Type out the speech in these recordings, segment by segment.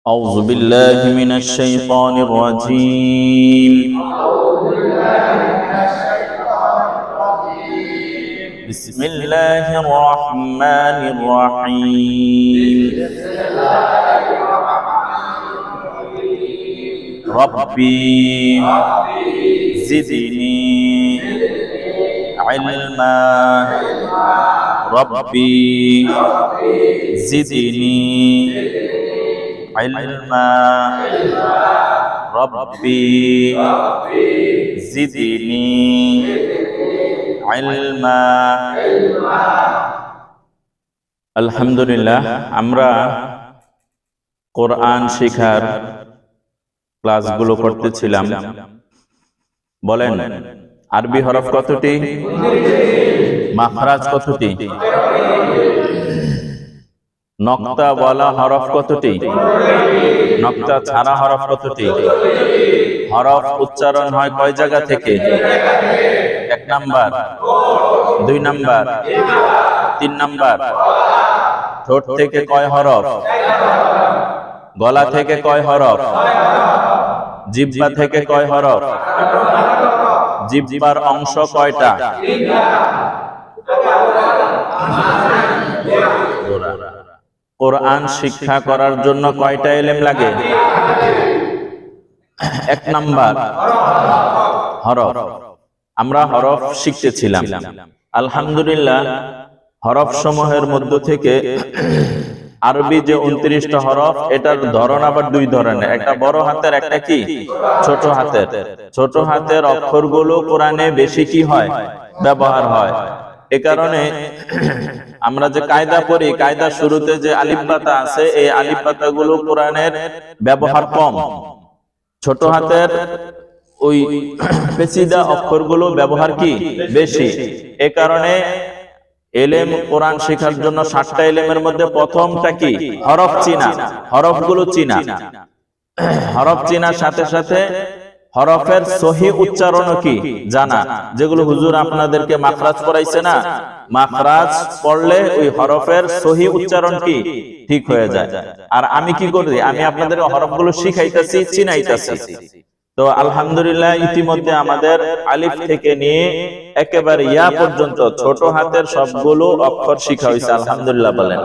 أعوذ بالله من الشيطان الرجيم بسم الله الرحمن الرحيم ربي زدني علما ربي زدني علما ربي زدني علما আলহামদুলিল্লাহ আমরা কোরআন শিখার ক্লাসগুলো করতেছিলাম। বলেন আরবি হরফ কতটি, মাখরাজ কতটি, নক্তা ওয়ালা হরফ কতটি, নক্তা ছাড়া হরফ কতটি, হরফ উচ্চারণ হয় কয় জায়গা থেকে, 1 নাম্বার, 2 নাম্বার, 3 নাম্বার, ঠোঁট থেকে কয় হরফ, গলা থেকে কয় হরফ, জিহ্বা থেকে কয় হরফ, জিহ্বার অংশ কয়টা, কোরআন শিক্ষা করার জন্য কয়টা ইলম লাগে? 1 নাম্বার হরফ। আমরা হরফ শিখতেছিলাম। আলহামদুলিল্লাহ হরফ সমূহের মধ্য থেকে আরবি যে 29টা হরফ, এটার ধরন আবার 2 ধরনের, একটা বড় হাতের, একটা কি ছোট হাতের। ছোট হাতের অক্ষরগুলো কোরআনে বেশি কি হয়, ব্যবহার হয়। এ কারণে আমরা যে কায়দা পড়ি, কায়দার শুরুতে যে আলিফ পাতা আছে, এই আলিফ পাতাগুলো কোরআনের ব্যবহার কম। ছোট হাতের ওই পেশিদা অক্ষরগুলো ব্যবহার কি বেশি। এ কারণে এলেম কোরআন শেখার জন্য 7টা এলেমের মধ্যে প্রথমটা কি হরফ চিনা, হরফগুলো চিনা। হরফ চিনার সাথে সাথে হরফের সহি উচ্চারণও কি জানা, যেগুলো হুজুর আপনাদেরকে মাখরাজ পড়াইছে না, মাখরাজ পড়লে ওই হরফের সহি উচ্চারণ কি ঠিক হয়ে যায়। আর আমি কি করি, আমি আপনাদের হরফগুলো শিখাইতেছি, চিনাইতেছি। তো আলহামদুলিল্লাহ ইতিমধ্যে আমাদের আলিফ থেকে নিয়ে একেবারে ইয়া পর্যন্ত ছোট হাতের সবগুলো অক্ষর শিখা হয়েছে, আলহামদুলিল্লাহ বলেন।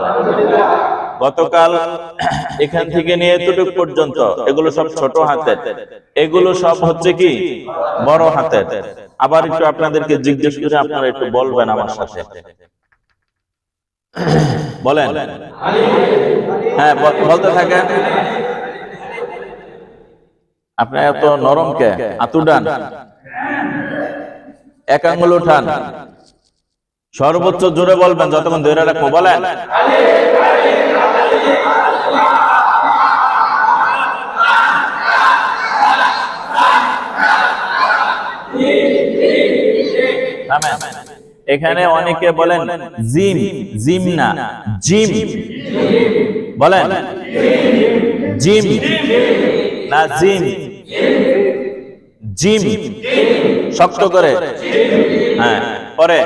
গতকাল এখান থেকে নিয়ে এতটুকু পর্যন্ত এগুলো সব ছোট হাতের, এগুলো সব হচ্ছে কি বড় হাতের। আবার একটু আপনাদেরকে জিজ্ঞেস করে আপনারা একটু বলবেন আমার সাথে, বলেন। হ্যাঁ বলতে থাকেন। আপনি এত নরম কে? হাতু ডান, 1 আঙ্গুল উঠান, সর্বোচ্চ জোরে বলবেন যতক্ষণ ধরে রাখবো। বলেন এখানে অনেকে বলেন জিম, জিম না জিম, বলেন জিম না জিম, জিম শক্ত করে। হ্যাঁ পরে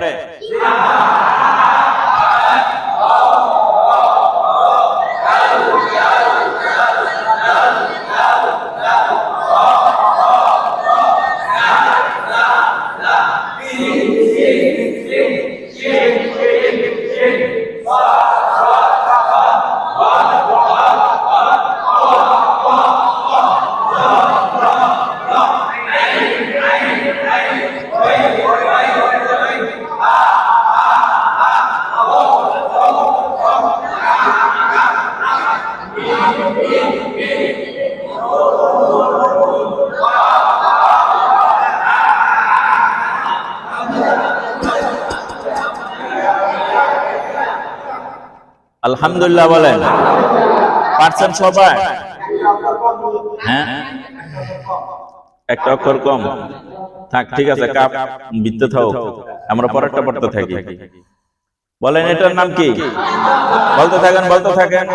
আলহামদুলিল্লাহ বলেন। পারছেন সবাই? হ্যাঁ একটা অক্ষর কম থাক, ঠিক আছে, কাপ বিতে থাও, আমরা পরেরটা পড়তে থাকি। বলেন এটার নাম কি? বলতে থাকেন, বলতে থাকেন।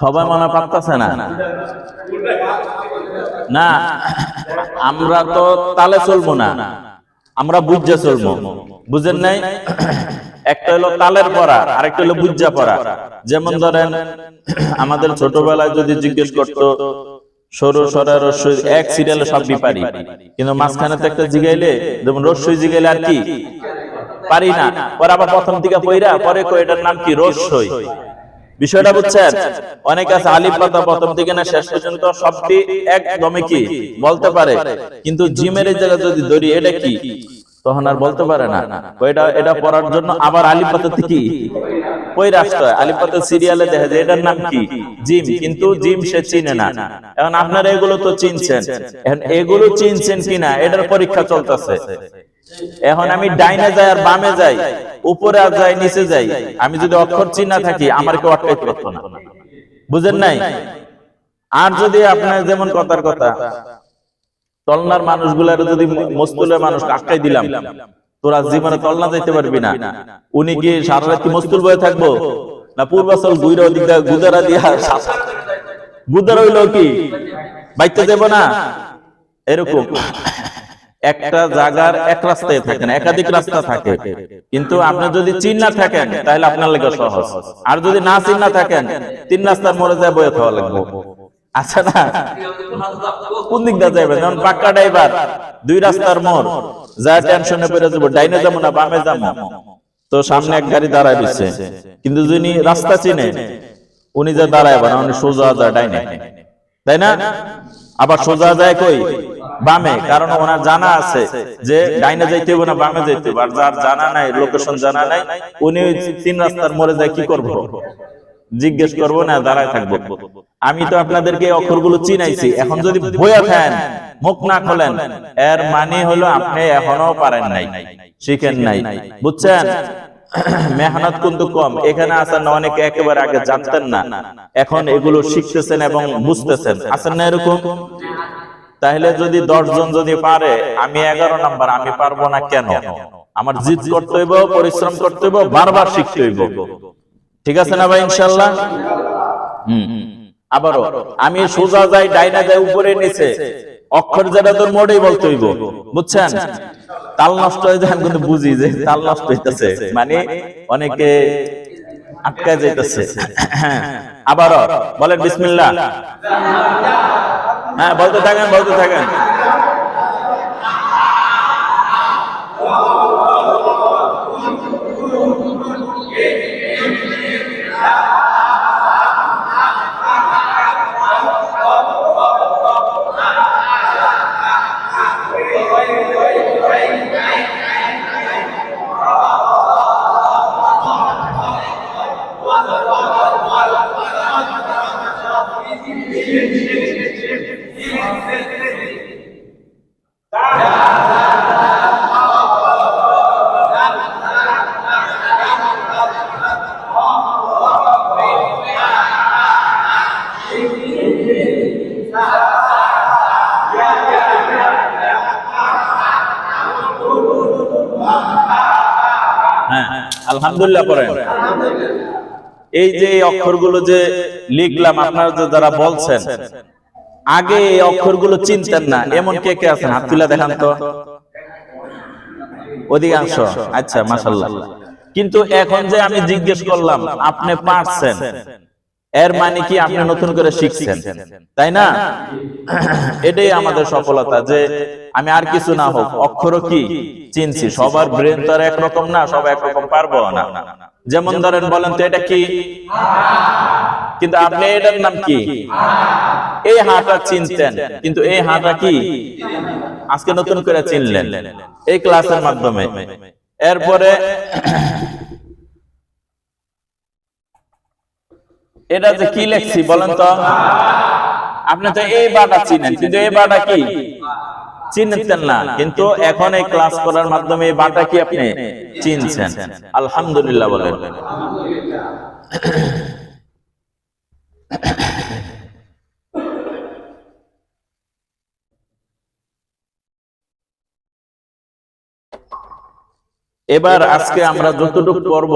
সবাই মনে পারতেছে না। না, আমরা তো তালে চলবো না, আমরা বুঝে চলবো। বুঝেন নাই? একটা হলো তালের পড়া, আরেকটা হলো বুঝা পড়া। যেমন ধরেন আমাদের ছোটবেলায় যদি জিজ্ঞেস করতো সরু সরা রস্যই, এক সিরিয়ালে সবই পারি, কিন্তু মাঝখানে তো একটা জিগাইলে, যেমন রস্যই জিগাইলে আর কি পারি না, পরে আবার প্রথম থেকে পইরা পরে কই এটার নাম কি রস্যই। বিষয়টা বুঝছেন? অনেক আছে আলিফ পাতা প্রথম থেকে না শেষ পর্যন্ত সবটি একদমই কি বলতে পারে, কিন্তু জিমের এই জায়গা যদি ধরি এটা কি তখন আর বলতে পারে না। এটা পড়ার জন্য আবার আলিফ পাতা থেকে পইরা আসতে হয়। আলিফ পাতা সিরিয়ালে দেখা যায় এটার নাম কি জিম, কিন্তু জিম সে চিনে না। এখন আপনারা এগুলো তো চিনছেন, এখন এগুলো চিনছেন কিনা এটার পরীক্ষা চলতেছে। এখন আমি ডাইনে যাই আর বামে যাই, উপরে আর যাই নিচে যাই, আমি যদি অক্ষর চিনা থাকি আমার কেউ আটকাইতে পারতো না। বুঝেন নাই? আর যদি আপনার যেমন কথার কথা তলনার মানুষগুলার যদি মস্তুলের মানুষ আটকাই দিলাম, তোরা জীবনে তলনা যাইতে পারবি না, উনি কি সারা রাত মস্তুল বয়ে থাকবো না পূর্বাচল গুইরা ওদিক দিয়ে গুদারা দিয়া গুদারা হইলো কি বাইতে দেব না? এরকম একটা জায়গার এক রাস্তায় থাকে না, একাধিক রাস্তা থাকে। কিন্তু আপনি যদি চিন্না থাকেন তাহলে আপনার লেগে সহজ, আর যদি না চিন্না থাকেন 3 রাস্তার মোড়ে যায় বয়ে খাওয়া লাগবে। আচ্ছা না, কোন দিক দিয়ে যাবেন? যেমন পাক্কা ড্রাইভার 2 রাস্তার মোড় যা টেনশনে পড়ে যাবো, ডাইনে যাবো না বামে যাবো, তো সামনে এক গাড়ি দাঁড়ায় দিচ্ছে, কিন্তু যিনি রাস্তা চিনে উনি যা দাঁড়ায় না, উনি সোজা যায় ডাইনে, তাই না? আবার সোজা যায় কই বামে, কারণ ওনার জানা আছে যে ডাইনে যাইতে হবে না বামে যাইতে হবে। আর যার জানা নাই, লোকেশন জানা নাই, উনি 3 রাস্তার মোড়ে যায় কি করবো? জিজ্ঞেস করবো না, দাঁড়ায় থাকবো। আমি তো আপনাদেরকে অক্ষরগুলো চিনাইছি, এখন যদি বইয়া থাকেন মুখ না খোলেন এর মানে হলো আপনি এখনো পারেন নাই, শিখেন নাই। বুঝছেন? মেহনত কিন্তু কম। এখানে আছেন না অনেকে একেবারে আগে জানতেন না, এখন এগুলো শিখতেছেন এবং বুঝতেছেন, আছেন না এরকম? তাহলে যদি 10 জন যদি পারে, আমি 11 নাম্বার, আমি পারবো না কেন? আমার জিদ করতে হইব, পরিশ্রম করতে হইব, বারবার শিখতে হইব। ঠিক আছে না ভাই? ইনশাআল্লাহ। আবারও আমি সোজা যাই ডাইনা যাই উপরে নিচে, অক্ষর যেটা তোর মোড়েই বলতে হইব। বুঝছেন? তাল নষ্ট হয়ে যায়, আমি কিন্তু বুঝি যে তাল নষ্ট হইতেছে, মানে অনেকে আটকায় যাইতেছে। আবারও বলেন বিসমিল্লাহ। হ্যাঁ, বলতে থাকেন, বলতে থাকেন। আলহামদুলিল্লাহ পড়েন। এই যে অক্ষরগুলো যে লিখলাম, আপনারা যারা বলছেন আগে এই অক্ষরগুলো চিনতেন না, এমন কে কে আছেন? হাত তুলে দেখান তো। অধিকাংশ। আচ্ছা, মাশাআল্লাহ। কিন্তু এখন যে আমি জিজ্ঞেস করলাম আপনি পারছেন, এর মানে কি আপনি নতুন করে শিখছেন, তাই না? এটাই আমাদের সফলতা, যে আমি আর কিছু না হোক অক্ষরও কি চিনছি। সবার ব্রেন তো আর একরকম না, সব একরকম পারবো না। যেমন ধরেন বলেন তো এটা কি, কিন্তু আপনি এটার নাম কি? এই হাটা চিনতেন, কিন্তু এই হাটা কি আজকে নতুন করে চিনলেন এই ক্লাসের মাধ্যমে। এরপরে এটা যে কি লেখছি বলেন তো, আপনি তো এই বাটা চিনেন, কিন্তু এই বাটা কি চিনতেন না, কিন্তু এখন এই ক্লাস করার মাধ্যমে এই বাটা কি আপনি চিনছেন। আলহামদুলিল্লাহ বলেন। এবার আজকে আমরা যতটুকু করব,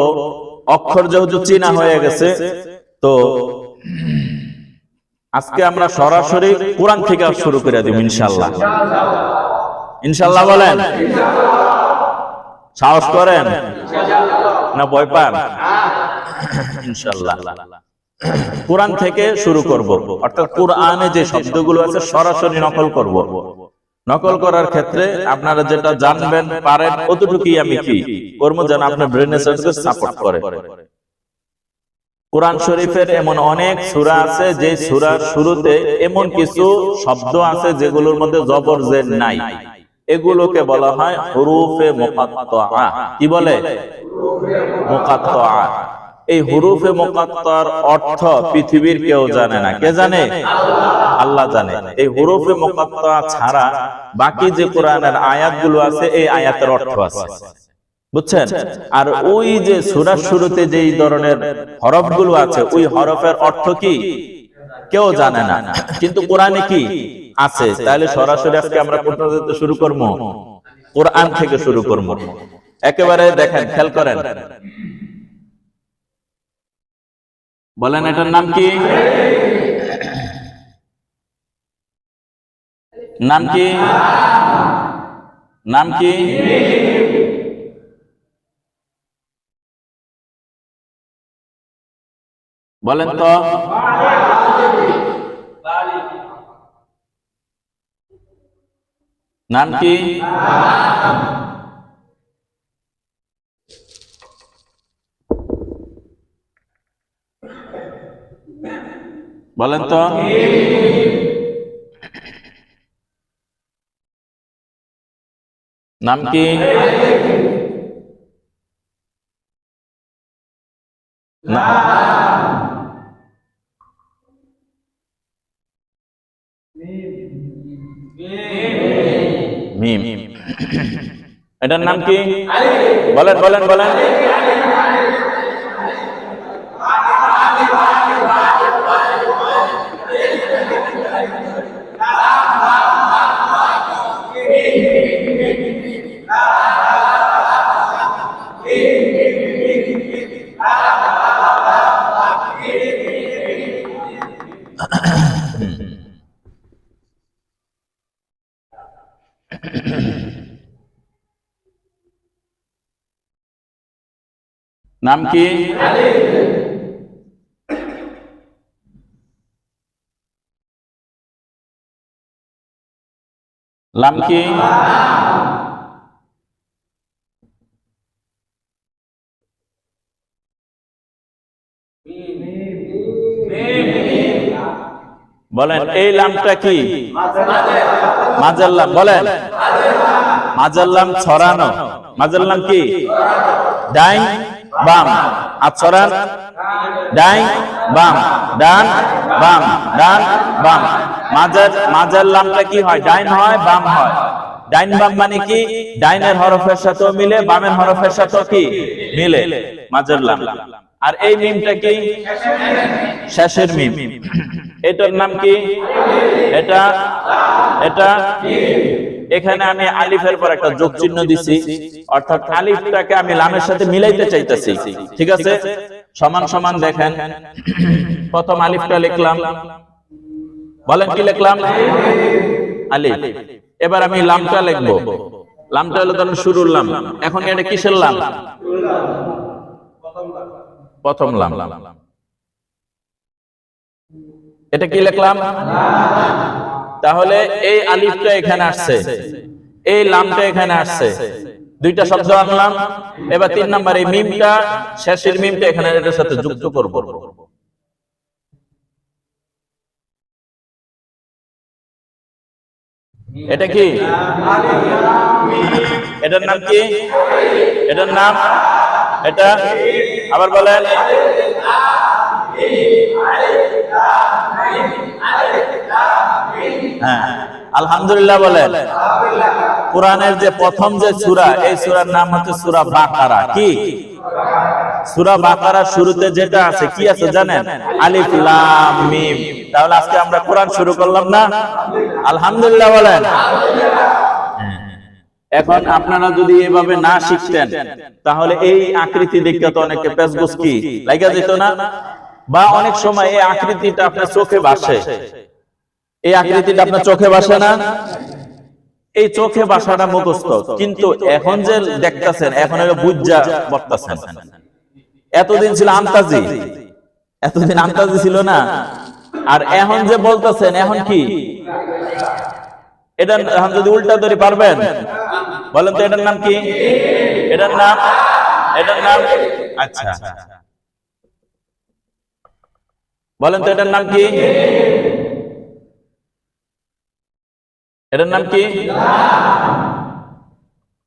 অক্ষর যেহেতু চিনা হয়ে গেছে, তো আজকে আমরা সরাসরি কোরআন থেকে শুরু করে দিব ইনশাআল্লাহ। ইনশাআল্লাহ বলেন, সাহস করেন না ভয় পান? ইনশাআল্লাহ কোরআন থেকে শুরু করব, অর্থাৎ কোরআনে যে শব্দগুলো আছে সরাসরি নকল করব। নকল করার ক্ষেত্রে আপনারা যেটা জানবেন পারেন কতটুকুই আমি কি করব যেন আপনার ব্রেনের সাথে সাপোর্ট করে। কোরআন শরীফের এমন অনেক সূরা আছে যে সূরার শুরুতে এমন কিছু শব্দ আছে যেগুলোর মধ্যে জবর জের নাই, এগুলোকে বলা হয় হুরুফে মুকাত্তাআ। কি বলে? মুকাত্তাআ। এই হুরুফে মুকাত্তার অর্থ পৃথিবীর কেউ জানে না। কে জানে? আল্লাহ জানে। এই হুরুফে মুকাত্তা ছাড়া বাকি যে কোরআনের আয়াতগুলো আছে এই আয়াতের অর্থ আছে, বুঝছেন? আর ওই যে সূরার শুরুতে যেই ধরনের হরফগুলো আছে ওই হরফের অর্থ কি কেউ জানে না, কিন্তু কোরআনে কি আছে। তাহলে সরাসরি আজকে আমরা কোরআন থেকে শুরু করব, কোরআন থেকে শুরু করব। একেবারে দেখেন, খেয়াল করেন, বলেন এটার নাম কি? নাম কি? নাম কি? বলেন তো। নাম কি? বলেন তো। নাম কি? মিম। এটার নাম কি? বলেন বলেন বলেন। নাম কি? লাম কি? বলেন এই লামটা কি? মাঝের লাম। বলেন মাঝের লাম ছড়ানো। মাঝের লাম কি? ডাইন বাম। আর ছড়ান ডাইন বাম, ডান বাম, ডান বাম। মাঝের লামটা কি হয়? ডাইন হয়, বাম হয়। ডাইন বাম মানে কি? ডাইনের হরফের সাথেও মিলে, বামের হরফের সাথেও কি মিলে, মাঝের লাম। আর এই মিমটা কি? শেষের মিম। এটার নাম কি? এটা এটা এখানে আমি আলিফের পর একটা যোগ চিহ্ন দিছি, অর্থাৎ আলিফটাকে আমি লামের সাথে মিলাইতে চাইতেছি। ঠিক আছে, সমান সমান দেখেন। প্রথম আলিফটা লিখলাম, বলেন কি লিখলাম? আলিফ। এবার আমি লামটা লিখবো। লামটা হলো ধরুন শুরুর লাম। এখন এটা কিসের লাম? প্রথম লাম। এটা কি লিখলাম? তাহলে এই আলিফটা এখানে আসছে, এই লামটা এখানে আসছে, দুইটা শব্দ আনলাম। এবার 3 নাম্বার এই মিমটা, শেষের মিমটা এখানে এটার সাথে যুক্ত করব। এটা কি? এটার নাম কি? এটার নাম এটা। আবার বলেন। হ্যাঁ, আলহামদুলিল্লাহ বলেন। কোরআনের যে প্রথম যে সূরা, এই সূরার নাম হচ্ছে সূরা বাকারা। কি? সূরা বাকারার শুরুতে যেটা আছে কি আছে জানেন? আলিফ লাম মিম। তাহলে আজকে আমরা কোরআন শুরু করলাম না? আলহামদুলিল্লাহ বলেন। এখন আপনারা যদি এভাবে না শিখতেন তাহলে এই আকৃতি দেখতে তো অনেকে পেসবুক কি লাগা যেত না? বা অনেক সময় এই আকৃতিটা আপনার চোখে ভাসে, এই আকৃতিটা আপনার চোখে ভাসে না? এই চোখে ভাষাটা মুখস্থ, কিন্তু এখন যে দেখতেছেন এখন বুঝা বলতেছেন। এতদিন ছিল আন্তাজি, এতদিন আন্তাজি ছিল না, আর এখন যে বলতেছেন এখন কি এটা এখন যদি উল্টা ধরে পারবেন বলেন তো এটার নাম কি? এটার নাম আচ্ছা বলেন তো এটার নাম কি? এটার নাম কি?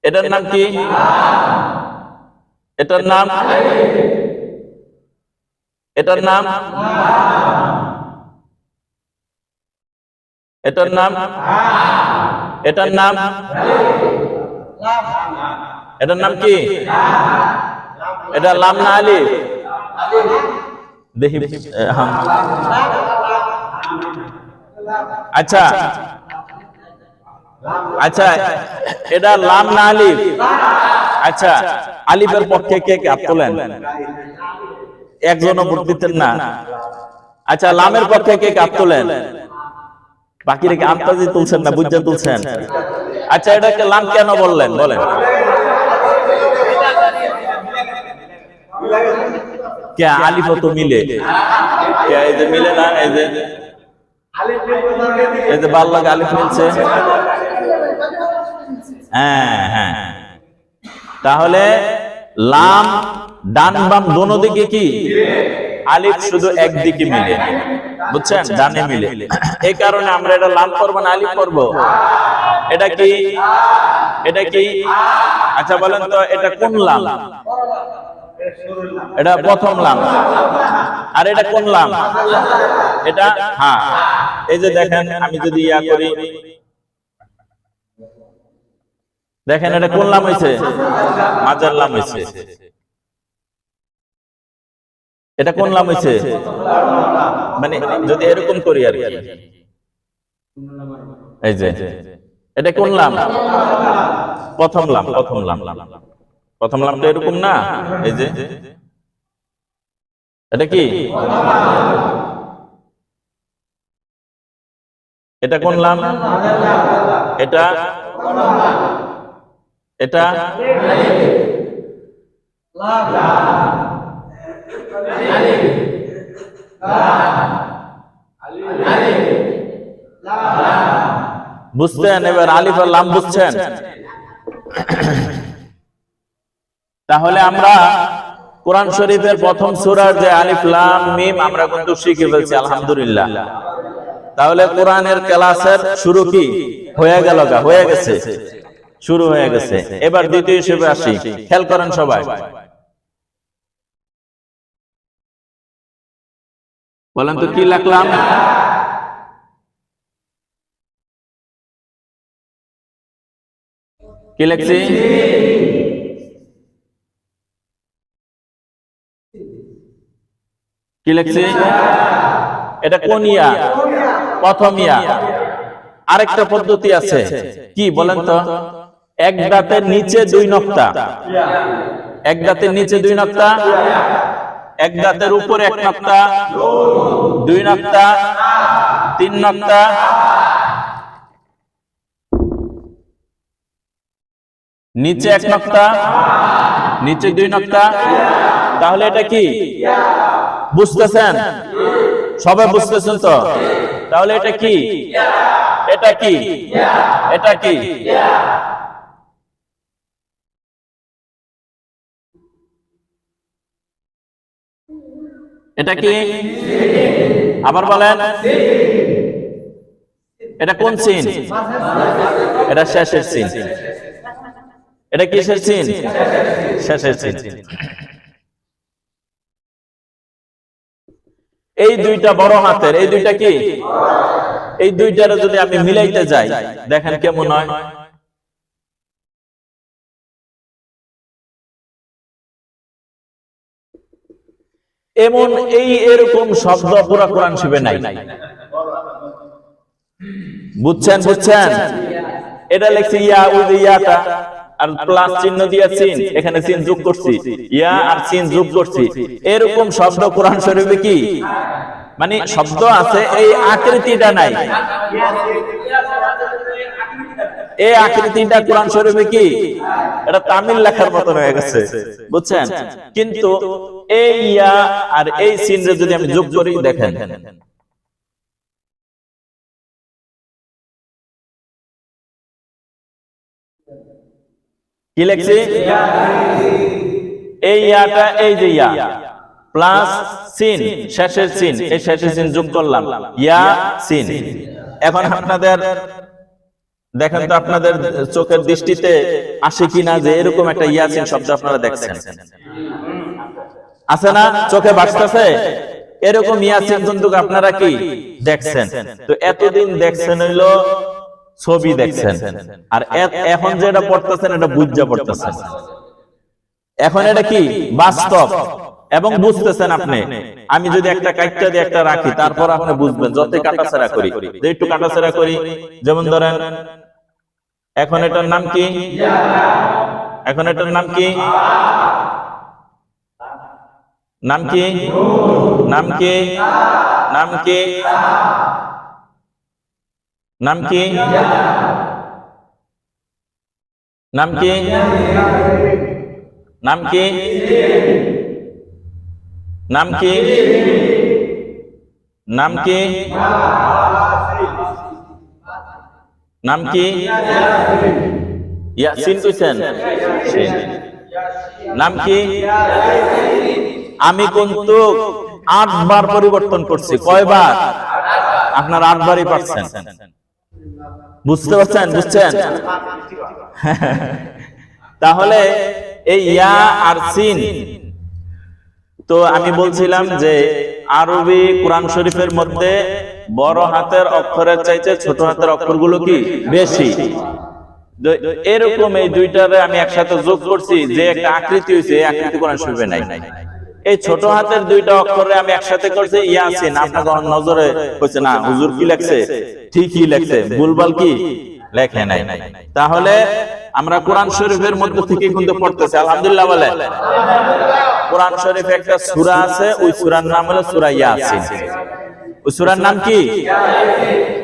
এটার নাম কি? এটার নাম এটার নাম এটার নাম এটার নাম এটার নাম কি? এটা লাম না আলিফ? দেখি আচ্ছা আচ্ছা এটা লাম না আলিফ? আচ্ছা আলিফের পক্ষে কে কে হাত তোলেন? একজনও ভোট দিতেন না। আচ্ছা লামের পক্ষে কে কে হাত তোলেন? বাকি রেখে আন্তাজি তুলছেন না, বুঝা তুলছেন? আচ্ছা এটাকে লাম কেন বললেন বলেন? কে আলিফ তো মিলে, এই যে মিলে না, এই যে ভাল লাগে আলিফ মিলছে। হ্যাঁ হ্যাঁ, তাহলে লাম ডান বাম দোনো দিকে কি? আলিফ শুধু একদিকে মিলে, বুঝছেন? ডানে মিলে। এই কারণে আমরা এটা লাম করবো না আলিফ করবো? এটা কি? এটা কি? আচ্ছা বলেন তো এটা কোন লাম? এটা প্রথম লাম। আর এটা কোন লাম? এটা হ্যাঁ। এই যে দেখেন আমি যদি ইয়া করি, দেখেন এটা কোন লাম হয়েছে? মাজার লাম হয়েছে। এটা কোন লাম হয়েছে? মানে যদি এরকম করি আর কি, এই যে এটা কোন লাম? প্রথম লাম। প্রথম লাম, প্রথম লামটা এরকম না? এই যে এটা কি? এটা কোন লাম? এটা এটা বুঝছেন? এবার আলিফ আর লাম বুঝছেন? তাহলে আমরা কোরআন শরীফের প্রথম সূরার যে আলিফ লাম মিম আমরা কিন্তু শিখে ফেলছি আলহামদুলিল্লাহ। তাহলে কোরআনের ক্লাসের শুরু কি হয়ে গেল? হয়ে গেছে, শুরু হয়ে গেছে। এবার দ্বিতীয় হিসেবে আসি, খেয়াল করেন সবাই। বলেন তো কি লিখলাম? কি লিখছি? কি লিখছি? এটা কোন ইয়া? প্রথম ইয়া। আরেকটা পদ্ধতি আছে, কি বলেন তো? এক দাঁতের নিচে দুই নক্তা, এক দাঁতের নিচে দুই নক্তা, এক দাঁতের উপরে এক নক্তা, দুই নক্তা, তিন নক্তা, নিচে এক নক্তা, নিচে দুই নক্তা। তাহলে এটা কি? বুঝতেছেন? সবাই বুঝতেছেন তো? তাহলে এটা কি? এটা কি? এটা কি? এটা কি? আবার বলেন। এটা কোন সিন? এটা শেষের সিন। এটা কিসের সিন? শেষের সিন। এই দুইটা বড় হাতের, এই দুইটা কি? এই দুইটারে যদি আমি মিলাইতে যাই দেখেন কেমন হয়? এমন এরকম শব্দ পুরা কোরআন শরীফে নাই। বুঝছেন? বুঝছেন? এটা লিখছে ইয়া, ওই যে ইয়াটা আর প্লাস চিহ্ন দিয়ে সিন, এখানে সিন যোগ করছি, ইয়া আর সিন যোগ করছি, এরকম শব্দ কোরআন শরীফে কি মানে শব্দ আছে, এই আকৃতিটা নাই। এই আকৃতিটা কোরআন শরীফে কি এটা তামিল লেখার মতো হয়ে গেছে, বুঝছেন? কিন্তু এই ইয়া আর এই সিন যদি আমি যোগ করি, দেখেন কি লিখছি, এই ইয়াটা, এই যে ইয়া প্লাস সিন, শেষের সিন, এই শেষের সিন যোগ করলাম, ইয়া সিন। এখন আপনাদের দেখেন তো, আপনাদের চোখের দৃষ্টিতে আসে কিনা যে এরকম একটা ইয়াসিন শব্দ আপনারা দেখছেন, আছে না? চোখে ভাসতেছে এরকম ইয়াসিন কিন্তু আপনারা কি দেখছেন? তো এতদিন দেখছেন হইলো ছবি দেখছেন, আর এখন যেটা পড়তেছেন এটা বুঝা পড়তেছেন। এখন এটা কি বাস্তব এবং বুঝতেছেন আপনি। আমি যদি একটা কাইটটা দিয়ে একটা রাখি, তারপর আপনি বুঝবেন, যতই কাটাছেড়া করি, যে একটু কাটাছেড়া করি, যেমন ধরেন এখন এটার নাম কি, এখন এটার নাম কি, নাম কি, নাম কি, নাম কি, নাম কি, নাম কি, নাম কি, নাম কি, নাম কি, নাম কি, ইয়াসিন কইছেন, নাম কি? আমি কিন্তু 8 বার পরিবর্তন করছি। কয়বার? আপনার 8 বারই পারছেন। বুঝতে পারছেন? বুঝছেন? তাহলে এই ইয়া আর সিন, তো আমি বলছিলাম যে আরবি কোরআন শরীফের মধ্যে বড় হাতের অক্ষরের চাইতে ছোট হাতের অক্ষরগুলো কি বেশি। এরকম এই দুইটারে আমি একসাথে যোগ করছি, যে একটা আকৃতি হয়েছে, এই আকৃতি কোরআন শরীফে নাই। এই ছোট হাতের দুইটা অক্ষরে আমি একসাথে করছি ইয়াসিন। আপনার নজরে হচ্ছে না হুজুর কি লেখছে, ঠিকই লেখছে, ভুলভাল কি লেখে নাই। তাহলে আমরা কোরআন শরীফের মধ্যে থেকে কিন্তু পড়তেছি, আলহামদুলিল্লাহ বলে। কোরআন শরীফে একটা সূরা আছে, ওই সূরার নাম হলো সূরা ইয়াসিন। ওই সূরার নাম কি?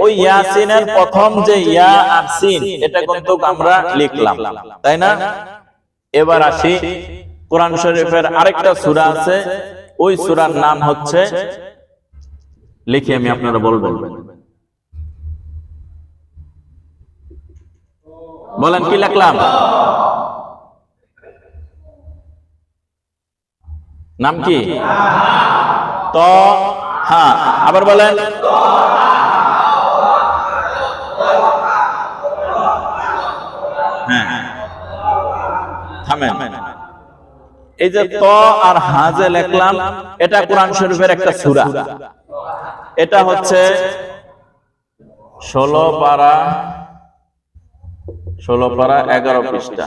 ওই ইয়াসিনের প্রথম যে ইয়া আর সিন, এটা কিন্তু আমরা লিখলাম, তাই না? এবার আসি, কোরআন শরীফের আরেকটা সূরা আছে, ওই সূরার নাম হচ্ছে, লিখি আমি, আপনারা বলবেন, বলেন কি লিখলাম? নাম কি? ত হা, আবার বলেন। হ্যাঁ, থামেন। এই যে ত আর হা যে লিখলাম, এটা কোরআন শরীফের একটা সূরা। এটা হচ্ছে 16 পারা 11 পৃষ্ঠা।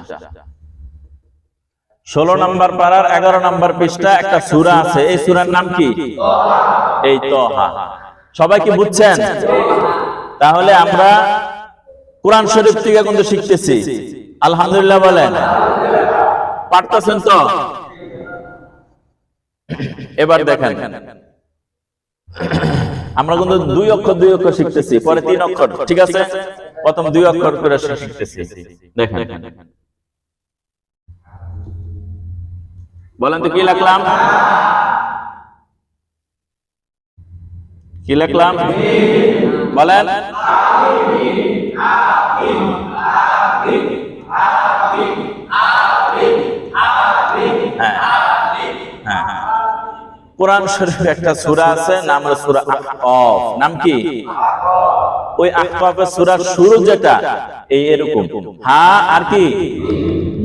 16 নম্বর পারার 11 নম্বর পৃষ্ঠা একটা সূরা আছে। এই সূরার নাম কি? এই তহা। সবাই কি বুঝছেন? তাহলে আমরা কোরআন শরীফ থেকে কিন্তু শিখতেছি, আলহামদুলিল্লাহ বলেন। পারতেছেন তো? এবার দেখেন, আমরা কিন্তু 2 অক্ষর শিখতেছি, পরে 3 অক্ষর, ঠিক আছে? প্রথম 2 অক্ষর করে শিখতেছি। দেখেন, বলেন তো কি লিখলাম? কি লিখলাম বলেন? কোরআন শরীফে একটা সূরা আছে, নাম হলো সূরা আহকাফ। নাম কি? ওই আহকাফের সূরার শুরু যেটা এই এরকম হা আর কি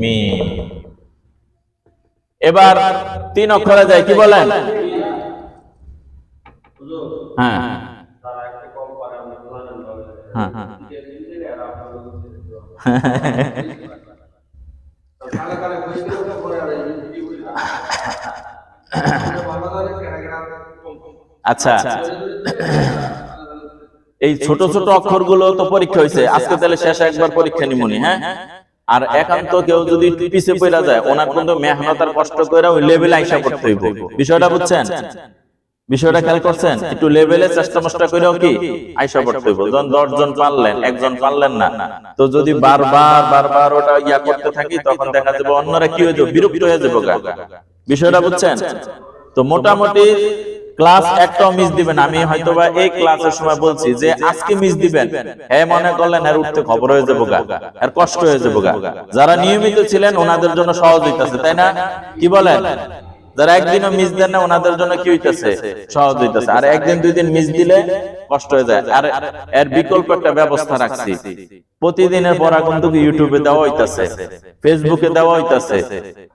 মিম। এবার 3 অক্ষরে যায়, কি বলেন? হ্যাঁ হ্যাঁ হ্যাঁ, আচ্ছা, এই ছোট ছোট অক্ষরগুলো তো পরীক্ষা হয়েছে, আজকে তাহলে শেষ একবার পরীক্ষা নিমুনি। হ্যাঁ, আর একান্ত কেউ যদি পিছে পড়া যায়, ওনার কিন্তু মেহনত আর কষ্ট করে ওই লেভেলে আইসা করতে হইব। বিষয়টা বুঝছেন? বিষয়টা খেয়াল করছেন? একটু লেভেলে চেষ্টা মষ্টা করেও কি আইসা পড়তে হইব। যখন 10 জন পারলেন, একজন পারলেন না, তো যদি বারবার ওটা ইয়া করতে থাকি, তখন দেখা যাবে অন্যরা কি হয়ে যাবে, বিরক্ত হয়ে যাবে। বিষয়টা বুঝছেন? তো মোটামুটি ক্লাস একটাও মিস দিবেন। আমি হয়তোবা এই ক্লাসের সময় বলছি যে আজকে মিস দিবেন, হ্যাঁ মনে করলেন আর উঠতে খবর হয়ে যাবো গা, আর কষ্ট হয়ে যাবো গা। যারা নিয়মিত ছিলেন ওনাদের জন্য সহজ হইতেছে, তাই না? কি বলেন? যারা একদিনও মিস দেন না ওনাদের জন্য কি হইতেছে, সহজ হইতেছে। আর একদিন দুই দিন মিস দিলে কষ্ট হয়ে যায়। আর এর বিকল্প একটা ব্যবস্থা রাখছি, প্রতিদিনের পড়া কিন্তু ইউটিউবে দেওয়া হইতাছে, ফেসবুকে দেওয়া হইতাছে,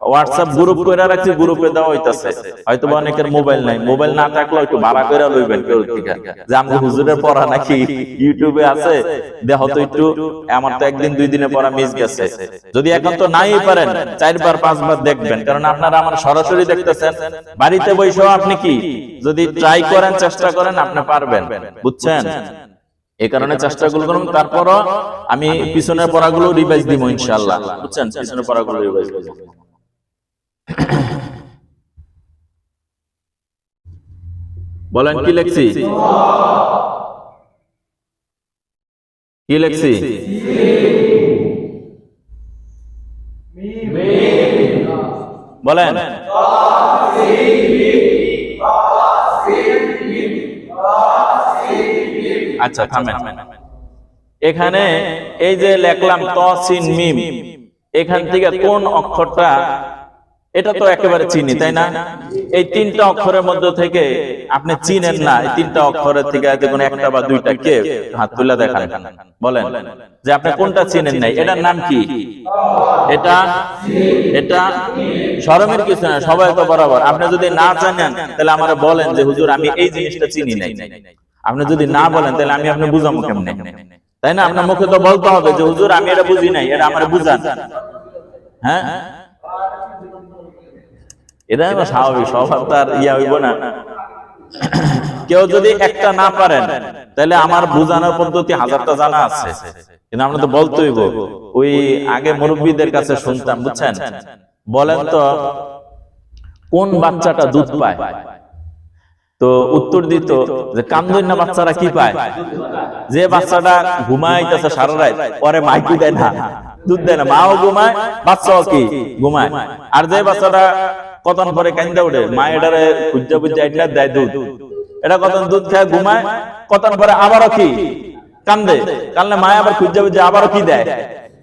হোয়াটসঅ্যাপ গ্রুপ করে রাখছি, গ্রুপে দেওয়া হইতাছে। হয়তো অনেকের মোবাইল নাই, মোবাইল না থাকলে একটু ভাড়া করে লইবেন কেউ থেকে, যে আমরা হুজুরের পড়া নাকি ইউটিউবে আছে, দেখো তো একটু, আমার তো একদিন দুই দিনের পড়া মিস গেছে। যদি এখন তো নাই পারেন 4বার 5বার দেখবেন, কারণ আপনারা আমার সরাসরি দেখতেছেন। বাড়িতে বসেও আপনি কি যদি ট্রাই করেন, চেষ্টা করেন, আপনি পারবেন। বুঝছেন? এই কারণে চেষ্টাগুলো করুন। তারপরও আমি পিছনের পড়াগুলো রিভাইজ দিব ইনশাআল্লাহ। বুঝছেন? পিছনের পড়াগুলো রিভাইজ দিব। বলেন কি লিখছি? কি লিখছি? বলেন। আচ্ছা থামেন। এখানে এই যে লিখলাম ত সিন মিম, এখান থেকে কোন অক্ষরটা, এটা তো একেবারে চিনি, তাই না? এই 3টা অক্ষরের মধ্যে থেকে আপনি চিনেন না, এই 3টা অক্ষরের থেকে দেখুন একটা বা দুইটা, কে হাত তুলে দেখান, বলেন যে আপনি কোনটা চিনেন নাই। এটার নাম কি? এটা শরমের কিছু না, সবাই তো বরাবর। আপনি যদি না জানেন তাহলে আমারে বলেন যে হুজুর আমি এই জিনিসটা চিনি নাই। আপনি যদি না বলেন তাহলে আমি আপনি বুঝাবো কেমনে, তাই না? আপনার মুখে তো বলতে হবে যে হুজুর আমি এটা বুঝি নাই, এটা আমারে বুঝান। হ্যাঁ, এটা স্বাভাবিক, স্বভাব তার ইয়া হইব না। কেউ যদি একটা না পারেন তাহলে আমার বুঝানোর পদ্ধতি 1000টা জানা আছে, কিন্তু আমরা তো বলতে হইব। ওই আগে মুরব্বীদের কাছে শুনতাম, বুঝছেন? বলেন তো কোন বাচ্চাটা দুধ পায়? তো উত্তর দিত যে কান্দন্না বাচ্চারা কি পায়? যে বাচ্চাটা ঘুমাইতেছে সারা রাত, পরে মা কি দেয় না, দুধ দেয় না, মাও ঘুমায়, বাচ্চাও কি ঘুমায়। আর যে বাচ্চাটা কতক্ষণ পরে কান্দা উঠে, মা এটারে খুঁজা বুঝা এটা দেয় দুধ, এটা কতক্ষণ দুধ খায় ঘুমায়, কতক্ষণ পরে আবারও কি কান্দে, কান্দলে মা আবার খুঁজা বুঝা আবারও কি দেয়,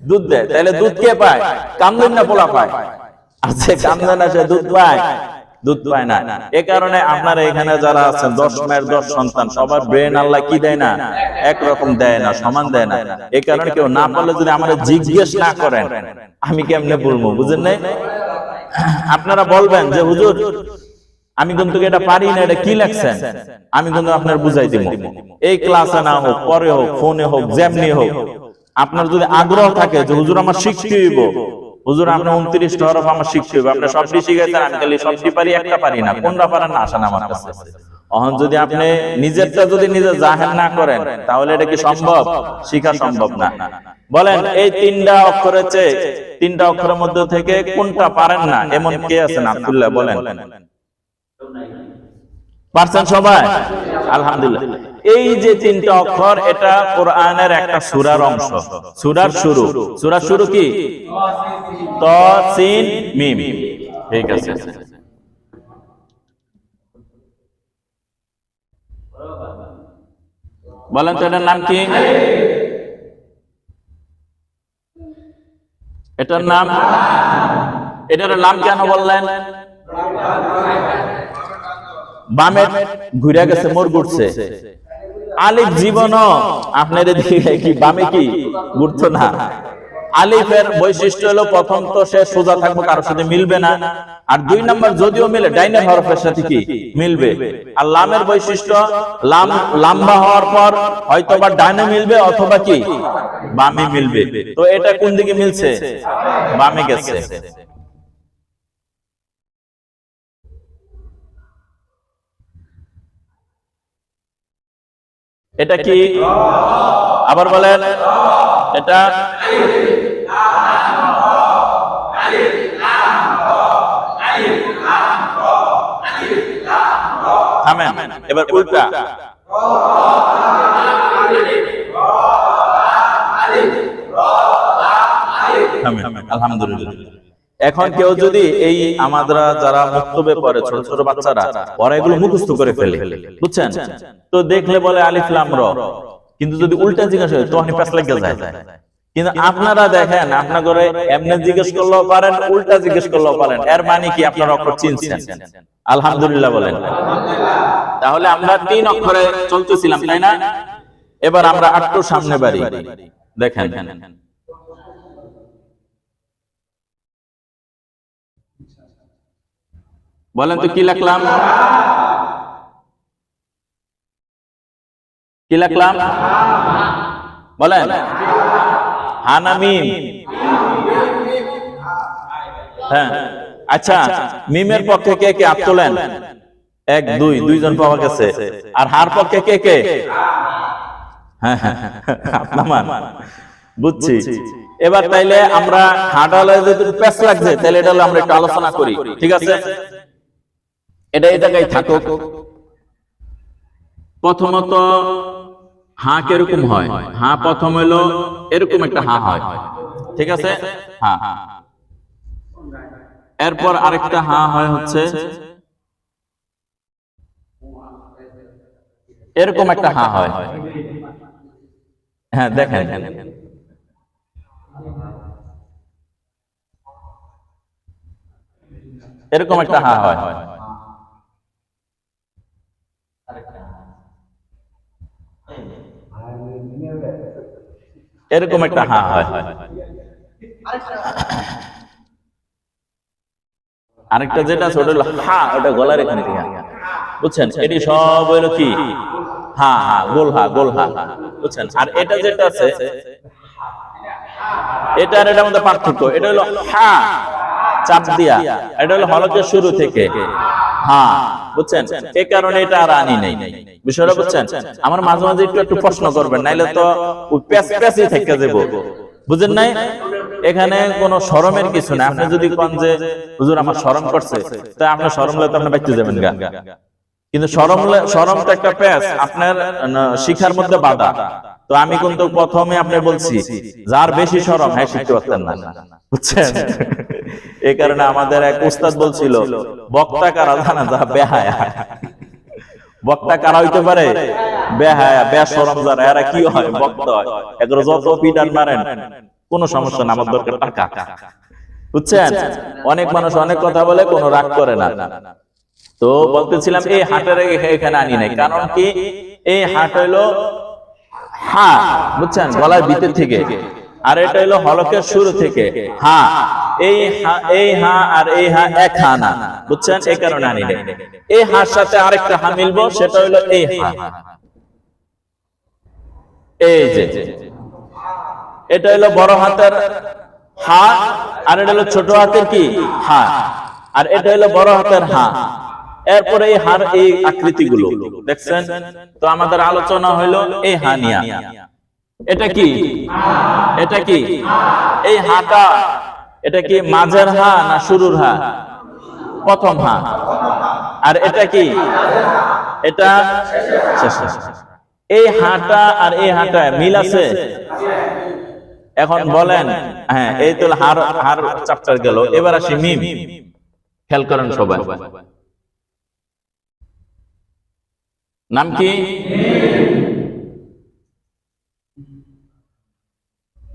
দুধ দেয়। তাহলে দুধ কে পায়? কান্দন্না পোলা পায়। আর যে কান্দে না সে দুধ পায়? দুধ পায় না। এ কারণে আপনারা এখানে যারা আছেন 10 মায়ের 10 সন্তান, সবার ব্রেন আল্লাহ কি দেয় না, একরকম দেয় না, সমান দেয় না। এই কারণে কেউ না পারলে যদি আমাদের জিজ্ঞেস না করেন, আমি কেমনে বলবো? বুঝেন নাই? আপনারা বলবেন যে হুজুর আমি কিন্তু এটা পারি না, এটা কি লেখছেন, আমি কিন্তু আপনার বুঝাই দিব। এই ক্লাসে না হোক, পরে হোক, ফোনে হোক, যেমনি হোক, আপনার যদি আগ্রহ থাকে যে হুজুর আমার শিখতে হইব, হুজুর আপনার 29টা হরফ আমার শিখতে হবে, আপনি সবটি শিখাইছেন, আমি খালি সবটি পারি, একটা পারি না, কোনটা পারেন না আসেন আমার কাছে। এখন যদি আপনি নিজেরটা যদি নিজে জাহের না করেন তাহলে এটা কি সম্ভব? শিখা সম্ভব না। বলেন এই 3টা অক্ষরের চেয়ে 3টা অক্ষরের মধ্যে থেকে কোনটা পারেন না এমন কে আছেন? আব্দুল্লাহ বলেন। পারছেন সবাই? আলহামদুলিল্লাহ। এই যে 3টা অক্ষর, এটা কোরআনের একটা সূরার অংশ, সূরার শুরু। সূরার শুরু কি? ত সিন মিম। ঠিক আছে, বলেন তো এটার নাম কি? এটার নাম, এটার নাম কেন বললেন? বামে ঘুরে গেছে, মোর ঘুরছে। আলিফ জীবনও আপনার এদিকে কি বামে কি ঘুরতো না। আলিফের বৈশিষ্ট্য হলো প্রথম তো সে সোজা থাকবে, কারোর সাথে মিলবে না। আর 2 নাম্বার যদিও মিলে ডাইনের হরফের সাথে কি মিলবে। আর লামের বৈশিষ্ট্য লাম লম্বা হওয়ার পর হয়তো বা ডাইনে মিলবে অথবা কি বামে মিলবে। তো এটা কোন দিকে মিলছে? বামে গেছে। এটা কি? আবার বলেন। এটা থামেন, এবার উল্টা। আলহামদুলিল্লাহ। এখন কেউ যদি এই আমাদের যারা মুক্তবে পড়ে, ছোট ছোট বাচ্চারা, ওরা এগুলো মুখস্থ করে ফেলে, বুঝছেন, তো দেখলে বলে আলিফ লাম র, কিন্তু যদি উল্টা জিজ্ঞাসা হয় তখন পাঁচ লেগে যায়। কিন্তু আপনারা দেখেন, আপনার করে এমনি জিজ্ঞেস করলেও পারেন, উল্টা জিজ্ঞেস করলেও পারেন, এর মানে কি আপনারা অক্ষর চিনছেন? আলহামদুলিল্লাহ বলেন। তাহলে আমরা 3 অক্ষরে চলতেছিলাম, তাই না? এবার আমরা একটু সামনে বাড়ি, দেখেন বলেন তো কি লিখলাম? কি লিখলাম বলেন? হানামিম। হ্যাঁ, আচ্ছা, মিমের পক্ষে কে কে হাত তোলেন? 1 2 দুইজন পাওয়া গেছে। আর হার পক্ষে কে কে? হ্যাঁ হ্যাঁ, বুঝছি। এবার তাইলে আমরা হাঁটালে যদি প্যাচ লাগছে, তাহলে এটা আমরা একটু আলোচনা করি, ঠিক আছে? এটা এই জায়গায় থাকুক। প্রথমত হা কিরকম হয়? হা প্রথম হলো এরকম একটা হা হয়, ঠিক আছে? হ্যাঁ, এরপর আরেকটা হা হয় হচ্ছে এরকম একটা হা হয়। হ্যাঁ, দেখেন এরকম একটা হা হয়। এরকম একটা হা হয়। আরেকটা যেটা আছে ওটা হলো হা, ওটা গলার এখানে, বুঝছেন? এটি সব হইলো কি? হা হা, গোল হা, গোল হা, বুঝছেন? আর এটা যেটা আছে, এটা আর এটার মধ্যে পার্থক্য। এটা হলো হা চাপ দিয়া, এটা হলো হলকের শুরু থেকে হা, বুঝছেন? এই কারণে এটা আর আনি নাই, বিষয়টা বুঝছেন? আমার মাঝে মাঝে একটু প্রশ্ন করবেন, নাইলে তো প্যাচ প্যাচই থেকে যাবো, বুঝেন নাই? এখানে কোনো শরমের কিছু না। আপনি যদি কোন যে হুজুর আমার শরম করছে, তাই আপনার শরম হলে তো আপনি বাইতে যাবেন গা, কিন্তু শরম তো একটা প্যাচ আপনার শিখার মধ্যে বাধা। তো আমি কিন্তু প্রথমে আপনি বলছি, যার বেশি শরম হ্যাঁ শিখতে পারতেন না, বুঝছেন? এই কারণে আমাদের এক উস্তাদ বলছিল, বক্তা কারা জানা, যা বেহায়া। বক্তা কারা হইতে পারে? বেহায়া, বেশরম যারা, এরা কি হয়? বক্তা হয়। এগুলো যত পিটান মারেন কোনো সমস্যা না, আমার দরকার টাকা, বুঝছেন? অনেক মানুষ অনেক কথা বলে, কোনো রাগ করে না। তো বলতেছিলাম এই হাটের এখানে আনি নাই, কারণ কি? এই হাট হইলো হা, বুঝছেন, গলার ভিতর থেকে, আর এটা হইলো হলকের শুরু থেকে হা। এই হা আর এই হা এক হা না, বুঝছেন? এই কারণে আনি নাই। এই হার সাথে আরেকটা হা মিলবো, সেটা হইলো এই হা। এই যে এটা হইলো বড় হাতের হা, আর এটা হলো ছোট হাতের কি? হা। আর এটা হইলো বড় হাতের হা। এরপরে এই হার এই আকৃতিগুলো দেখছেন? তো আমাদের আলোচনা হইলো এই হা নিয়া। এটা কি? এটা কি? এই হাটা, এটা কি মাঝের হা না শুরুর হা? প্রথম হা। আর এটা কি? এটা এই হাটা আর এই হাটা মিল আছে? এখন বলেন, হ্যাঁ, এই তো হার হার চ্যাপ্টার গেল। এবার আসি মিম। খেয়াল করেন সবাই, নাম কি?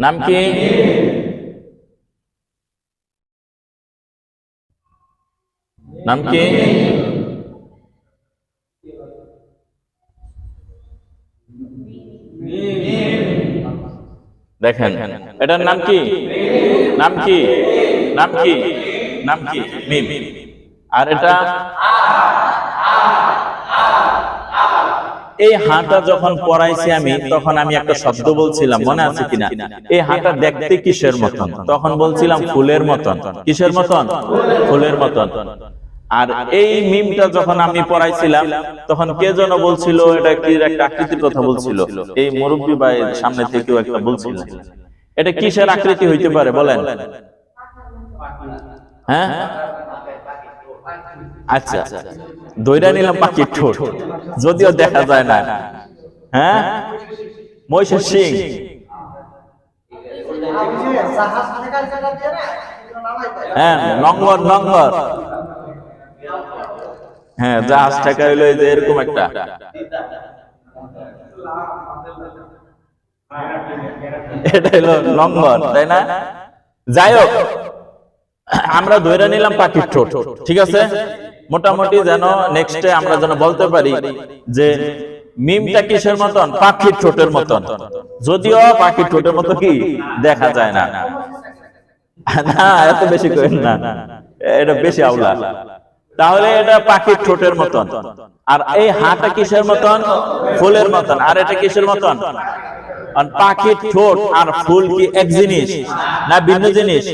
নাম কি? নাম কি? দেখেন, এটার নাম কি? নাম কি? নাম কি? নাম কি? মিম। আর এটা এই হাটা যখন পড়াইছি আমি, তখন আমি একটা শব্দ বলছিলাম, মনে আছে কিনা? এই হাটা দেখতে কিসের মতন? তখন বলছিলাম ফুলের মতন। কিসের মতন? ফুলের মতন। আর এই মিমটা যখন আমি পড়াইছিলাম, তখন কে যেন বলছিল এটা কি একটা আকৃতির কথা বলছিল, এই মুরব্বী ভাই সামনে থেকেও একটা বলছিল। এটা কিসের আকৃতি হইতে পারে বলেন? হ্যাঁ, আচ্ছা, দইরা নিলাম পাখির ঠোঁট, যদিও দেখা যায় না। হ্যাঁ, মহিষের শিং। হ্যাঁ, নঙ্গর নঙ্গর। হ্যাঁ, জাহাজ টাকা হইলো এই যে এরকম একটা। এটা হলো লঙ্গর, তাই না? যাই হোক, আমরা ধরে নিলাম পাখির ঠোঁট, ঠিক আছে? মোটামুটি যেন নেক্সটে আমরা যেন বলতে পারি যে মিমটা কিসের মতন? পাখির ঠোঁটের মতন, যদিও পাখির ঠোঁটের মতো কি দেখা যায় না। না, এত বেশি করেন না, এটা বেশি আউলা। তাহলে এটা পাখির ঠোঁটের মতন। আর এই হাটা কিসের মতন? ফুলের মতন। আর এটা কিসের মতন? পাখির ঠোঁট আর ফুল কি এক জিনিস না ভিন্ন জিনিস?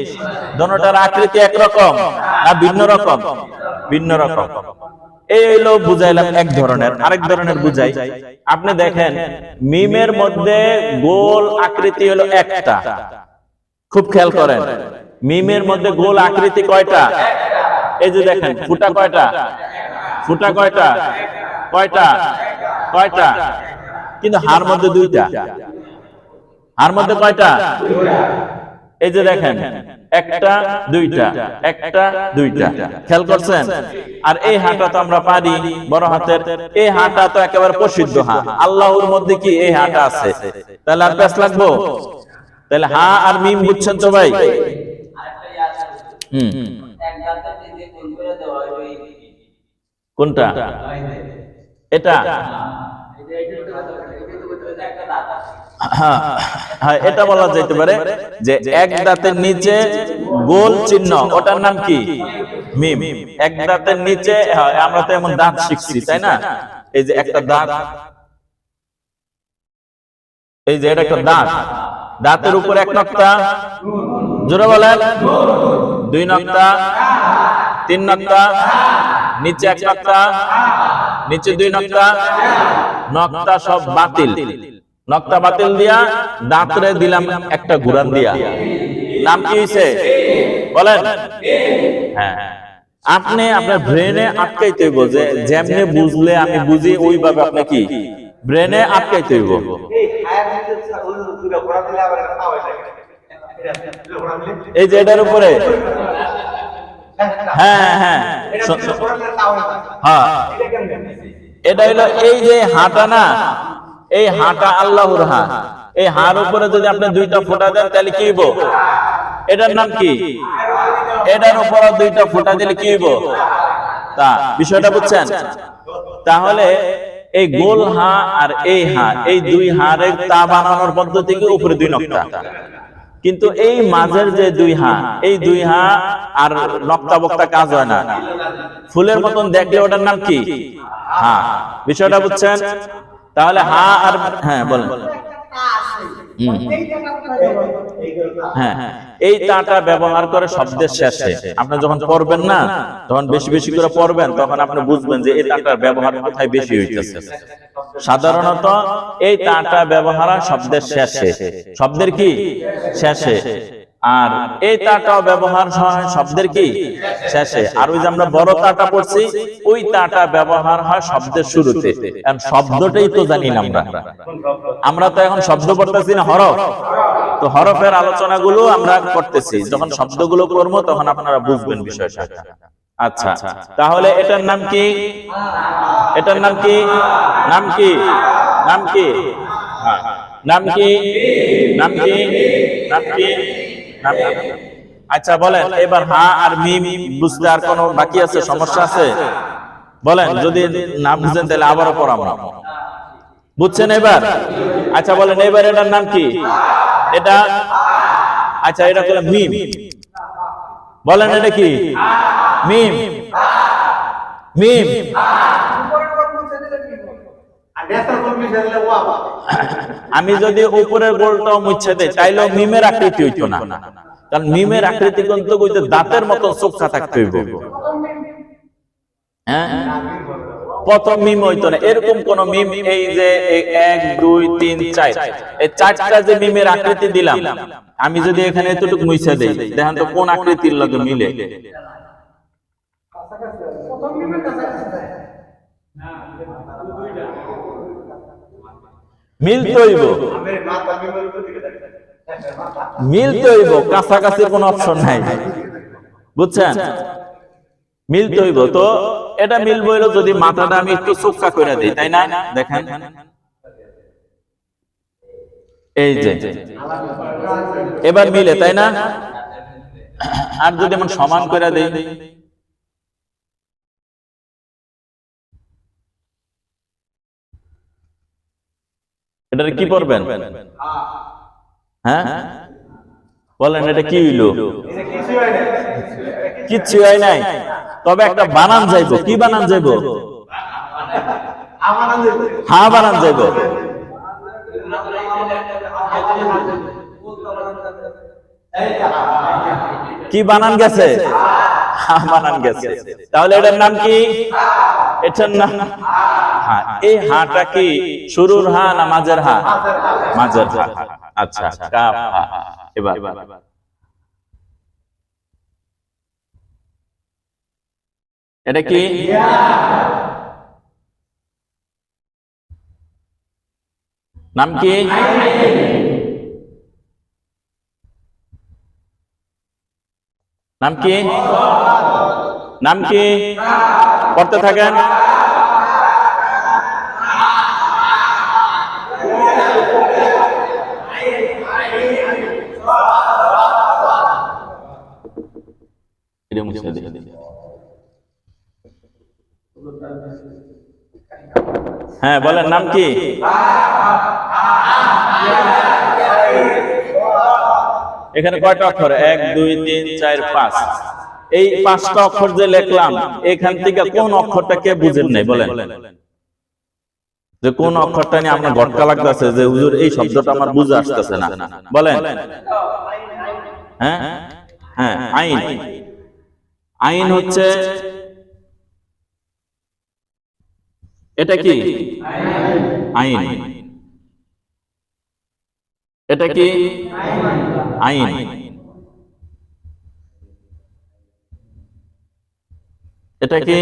দুটোটার আকৃতি একরকম না ভিন্ন রকম? ভিন্ন রকম। এই হলো বুঝাইলাম এক ধরনের। আরেক ধরনের বুঝাই, আপনি দেখেন মিমের মধ্যে গোল আকৃতি হলো একটা। খুব খেয়াল করেন, মিমের মধ্যে গোল আকৃতি কয়টা? এই যে দেখেন, ফুটা কয়টা? ফুটা কয়টা? কয়টা? কয়টা? কিন্তু হার মধ্যে দুইটা। হার মধ্যে কয়টা? এই যে দেখেন, একটা দুইটা, একটা দুইটা। খেয়াল করছেন? আর এই হাটা তো আমরা পারি বড় হাতের, এই হাটা তো একেবারে প্রসিদ্ধ হা। আল্লাহর মধ্যে কি এই হাটা আছে? তাহলে আর পেশ লাগবো? তাহলে হা আর মিম বুঝছেন তো ভাই? কোনটা? এটা? হ্যাঁ, এটা বলা যেতে পারে যে এক দাঁতের নিচে গোল চিহ্ন, ওটার নাম কি? মিম। এক দাঁতের নিচে, আমরা তো এমন দাঁত শিখছি, তাই না? এই যে একটা দাঁত, এই যে এটা একটা দাঁত, দাঁতের উপর এক নক্তা, জোরে বলেন, দুই নক্তা, তিন নক্তা, নিচে এক নক্তা, নিচে দুই নক্তা, নক্তা সব বাতিল। নক্তা বাতিল দিয়া দাঁতরে দিলাম একটা ঘুরান দিয়া। নাম কি হইছে? বলেন। হ্যাঁ, আপনি আপনার ব্রেনে আটকাইতে হইব, যে যেমনে বুঝলে আমি বুঝি ওইভাবে আপনি কি ব্রেনে আটকাইতে হইব। এই যে এটার উপরে, হ্যাঁ হ্যাঁ হ্যাঁ, এটা হলো এই যে হাঁটা না, এই হাঁটা আল্লাহর হা। এই হার উপরে যদি আপনি দুইটা ফোঁটা দেন তাহলে কি হইব? এটার নাম কি? এটার উপরে দুইটা ফোঁটা দিলে কি হইব? তা বিষয়টা বুঝছেন? তাহলে এই গোল হা আর এই হা, এই দুই হারের তা বানানোর পদ্ধতি কি? উপরে দুই নক্তা। কিন্তু এই মাঝের যে দুই হা, এই দুই হা আর নক্তা বক্তা কাজ হয় না, ফুলের মতন দেখলে ওটার নাম কি? হা। বিষয়টা বুঝছেন? তাহলে হা আর, হ্যাঁ বলেন। হ্যাঁ, এই তাটা ব্যবহার করে শব্দের শেষে আপনি যখন পড়বেন না, তখন বেশি বেশি করে পড়বেন, তখন আপনি বুঝবেন যে এই তাটার ব্যবহার কোথায় বেশি হইতেছে। সাধারণত এই তাটা ব্যবহার হয় শব্দের শেষে। শব্দের কি? শেষে। আর এই তাটাও ব্যবহার হয় শব্দের কি? শেষে। আর ওই যে আমরা বড় তাটা পড়ছি, ওই তাটা ব্যবহার হয় শব্দের শুরুতে। কারণ শব্দটাই তো জানি না আমরা। আমরা তো এখন শব্দ পড়তেছি না, হরফ। তো হরফের আলোচনাগুলো আমরা করতেছি, যখন শব্দগুলো করবো তখন আপনারা বুঝবেন বিষয়টা। আচ্ছা, তাহলে এটার নাম কি? এটার নাম কি? নাম কি? নাম কি? নাম কি? নাম কি? নাম কি? আচ্ছা বলেন, এবার হা আর মিম বুঝতে আর কোনো বাকি আছে? সমস্যা আছে? বলেন, যদি না বুঝেন তাহলে আবারও পড়াবো। বুঝছেন এবার? আচ্ছা বলেন, এবার এটার নাম কি? এটা, আচ্ছা এটা বলে মিম। বলেন এটা কি? মিম। মিম। আমি যদি উপরের গোলটাও মুছে দেই তাইলেও মিমের আকৃতি হইতো না, কারণ মিমের আকৃতি কিন্তু দাঁতের মতো চোখা থাকতে হইব। হ্যাঁ, প্রথম মিম হইতো না, এরকম কোন মিম, এই যে 1 2 3 4, এই চারটা যে মিমের আকৃতি দিলাম, আমি যদি এখানে এতটুকু মুছে দেই, দেখেন তো কোন আকৃতির লগে মিলে। মিলতে হইব, মিলতে হইব, কাছাকাছি কোনো অপশন নাই, বুঝছেন? মিলতে হইব। তো এটা মিলবো হইলো যদি মাথাটা আমি একটু চোখা করে দিই, তাই না? দেখেন এই যে এবার মিলে, তাই না? আর যদি আমি সমান করে দিই, এটা কি পড়বেন? হ্যাঁ বলেন, এটা কি হইলো? কিচ্ছু হয় নাই, তবে একটা বানান যাইব। কি বানান যাইব? হা বানান যাইব। কি বানান গেছে? হা বানান গেছে। তাহলে এটার নাম কি? এটার নাম হা। এই হাটা কি শুরুর হা না মাঝের হা? মাঝের হা। আচ্ছা, কাফ হা। এবার এটা কি? নাম কি? নাম কি? নাম কি? পড়তে থাকেন। হ্যাঁ বলেন, নাম কি? এখানে কয়টা অক্ষর? 1 2 3 4 5। এই 5টা অক্ষর যে লিখলাম, এখান থেকে কোন অক্ষরটা কে বুঝেন নাই? বলেন যে কোন অক্ষরটা নিয়ে আপনার গটকা লাগতেছে যে হুজুর এই শব্দটা আমার বুঝে আসতেছে না। বলেন। হ্যাঁ হ্যাঁ, আইন। আইন হচ্ছে এটা কি? আইন। এটা কি? আইন। এটা কি?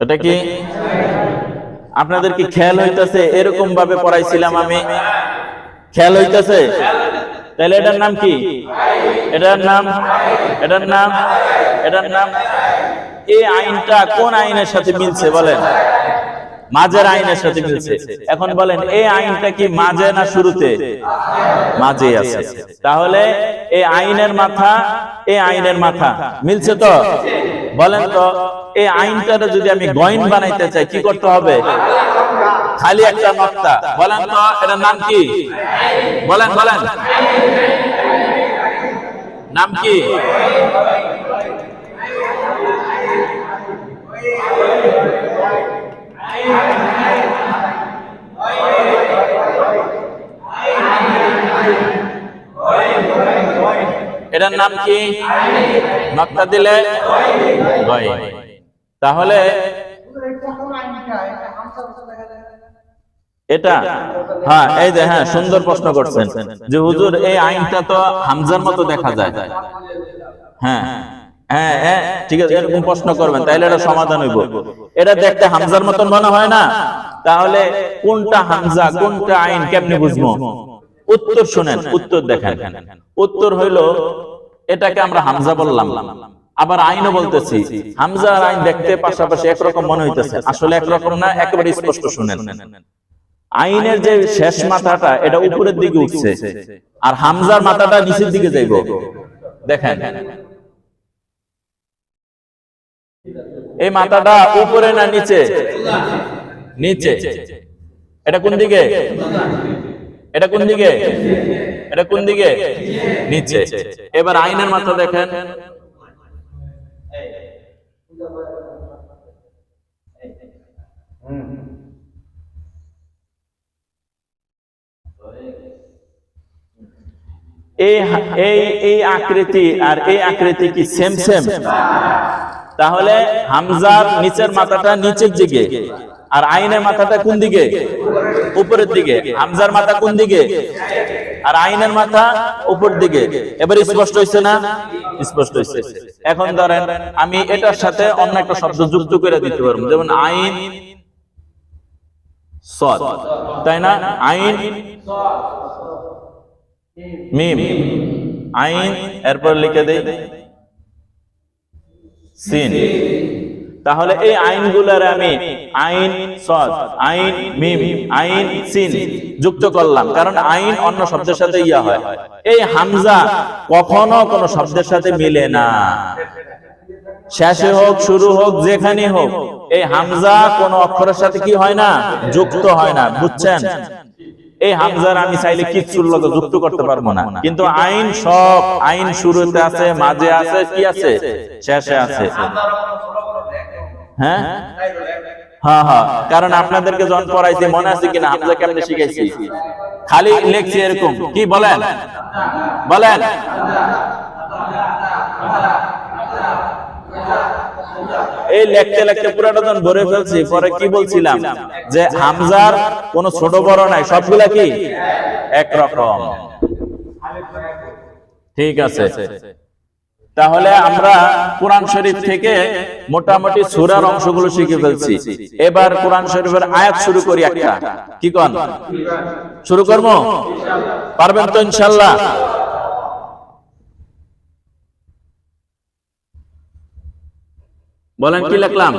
এটা কি? আপনাদের কি খেয়াল হইতেছে? এরকম ভাবে পড়াইছিলাম আমি, খেয়াল হইতেছে? তাহলে এটার নাম কি? এটার নাম, এটার নাম, এটার নাম। এই আইনটা কোন আইনের সাথে মিলছে? বলেন। মাঝের আইনের সাথে মিলছে। এখন বলেন, এই আইনটা কি মাঝে না শুরুতে? মাঝে আছে। তাহলে এই আইনের মাথা, এই আইনের মাথা মিলছে তো? বলেন তো, এই আইনটারে যদি আমি গয়ন বানাইতে চাই কি করতে হবে? খালি একটা নক্তা। বলেন তো, এটার নাম কি? বলেন বলেন, নাম কি? এটার নাম কি? নক্তা দিলে গয়ন। তাহলে এটা, হ্যাঁ এই যে, হ্যাঁ সুন্দর প্রশ্ন করছেন যে হুজুর এই আইনটা তো হামজার মতো দেখা যায়। হ্যাঁ হ্যাঁ হ্যাঁ, ঠিক আছে, এরকম প্রশ্ন করবেন তাইলে এটা সমাধান হইব। এটা দেখতে হামজার মতন মনে হয় না? তাহলে কোনটা হামজা কোনটা আইন কেমনে বুঝবো? উত্তর শুনেন, উত্তর দেখেন। উত্তর হইল, এটাকে আমরা হামজা বললাম, আবার আইনও বলতেছি। হামজা আর আইন দেখতে পাশাপাশি একরকম মনে হইতেছে, আসলে একরকম না। একেবারে স্পষ্ট শুনেন, আইনের যে শেষ মাথাটা এটা উপরের দিকে উঠছে, আর হামজার মাথাটা নিচের দিকে যাইব। দেখেন, এই মাথাটা উপরে না নিচে? নিচে। এটা কোন দিকে? এটা কোন দিকে? এটা কোন দিকে? নিচে। এবার আইনের মাথা দেখেন, এই আকৃতি আর এই আকৃতি কি সেম সেম? তাহলে হামজার নিচের মাথাটা নিচের দিকে, আর আইনের মাথাটা কোন দিকে? উপরের দিকে। হামজার মাথা কোন দিকে? আর আইনের মাথা উপর দিকে। এবার স্পষ্ট হইছে না? স্পষ্ট হইছে। এখন ধরেন আমি এটার সাথে অন্য একটা শব্দ যুক্ত করে দিতে পারবো, যেমন আইন সদ, তাই না? আইন মিম, আইন এরপর লিখে দেই সিন। তাহলে এই আইনগুলোর আমি আইন সদ, আইন মিম, আইন সিন যুক্ত করলাম, কারণ আইন অন্য শব্দের সাথে ইয়া হয়। এই হামজা কখনো কোন শব্দের সাথে মিলে না, শেষে হোক শুরু হোক যেখানে হোক, এই হামজা কোন অক্ষরের সাথে কি হয় না, যুক্ত হয় না। বুঝছেন? এই হামজার আমি চাইলে কিচ্ছুর লগে যুক্ত করতে পারবো না, কিন্তু আইন সব, আইন শুরুতে আছে, মাঝে আছে, কি আছে, শেষে আছে। হ্যাঁ হ্যাঁ হ্যাঁ, কারণ আপনাদেরকে যখন পড়াইছি মনে আছে কিনা হামজা কেমনে শিখাইছি? খালি লেখছি এরকম, কি বলেন বলেন, এই লেখতে লেখতে পুরাটা যখন ভরে ফেলছি, পরে কি বলছিলাম যে হামজার কোন ছোট বড় নাই, সবগুলা কি একরকম। ঠিক আছে, তাহলে আমরা কোরআন শরীফ থেকে মোটামুটি সূরার অংশগুলো শিখে ফেলছি। এবার কোরআন শরীফের আয়াত শুরু করি একটা, কি কোন? শুরু করবো? পারবেন তো ইনশাআল্লাহ? বলেন কি লিখলাম,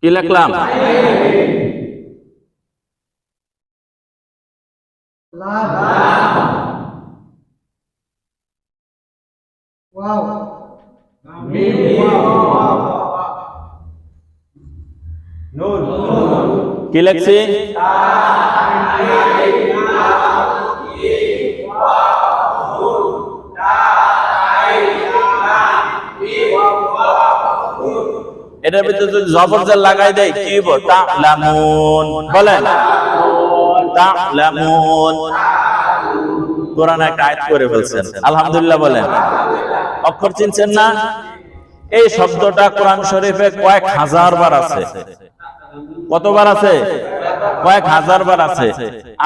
কি লিখলাম? কি লিখছি? এটার ভিতরে যদি জবর জের লাগাই দেয় কি হইব? তা'লামুন। বলেন তা'লামুন। কোরআনে একটা আয়াত করে ফেলছেন, আলহামদুলিল্লাহ বলেন। অক্ষর চিনছেন না? এই শব্দটা কোরআন শরীফে কয়েক হাজার বার আছে। কতবার আছে? কয়েক হাজার বার আছে।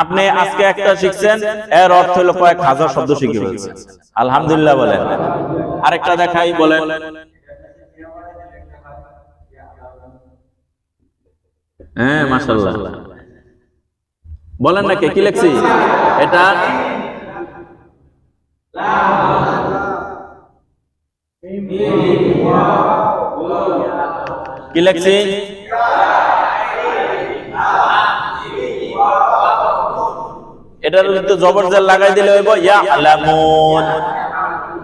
আপনি আজকে একটা শিখছেন, এর অর্থ হলো কয়েক হাজার শব্দ শিখে ফেলছেন, আলহামদুলিল্লাহ বলেন। আরেকটা দেখাই, বলেন। হ্যাঁ মাশাআল্লাহ, বলেন না কে, কি লিখছি? এটা কি লিখছি? এটার তো জবর জের লাগাই দিলে হইব ইয়ালামুন।